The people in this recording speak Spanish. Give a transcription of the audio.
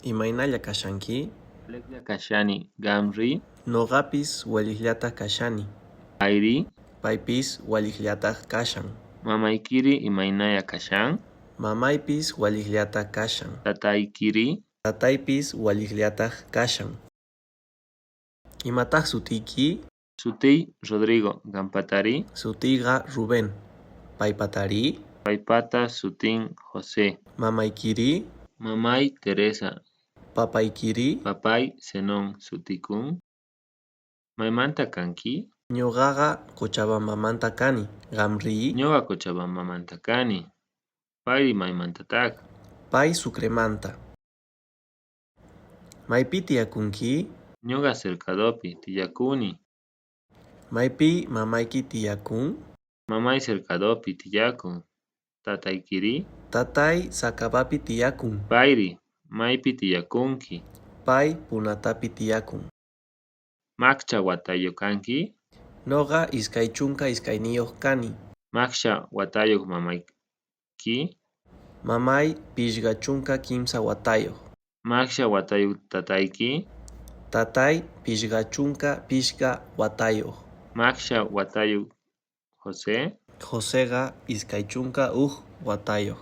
Imaynalla kashanki? Alegría kashani gamri, Noqapis walliqllataq kashani. ayri, Paypis walliqllataq kashan. mamaykiri imaynaya kashan, Mamaypis walliqllataq kashan. tataykiri, Tataypis walliqllataq kashan. Imataq sutiyki? sutiy Rodrigo Gampatari, Sutiyqa Rubén. Paypatari? paypata sutin José, Mamaykiri? mamay Teresa, Papaykiri? papay Zenon sutikun, maymanta kanki, Ñuqaqa Cochabambamanta kani. Qamri? ñuqa Cochabambamanta kani, payri maymantataq, Pay Sucremanta. Maypi tiyakunki? ñuqa Cercadopi tiyakuni, Maypi mamayki tiyakun? mamay Cercadopi tiyakun, tataykiri, Tatay Sakabapi tiyakun. payri maypi tiyakunki, Pay Punatapi tiyakun. makcha watayo kanki, Noqa iskay chunka iskayniyuq kani. maksha watayuq mamayki, Mamay pishqa chunka kimsa watayuq. maksha watayuq tatayki, Tatay pishqa chunka pishqa watayuq. maksha watayuq José, Joséqa iskay chunka watayuq.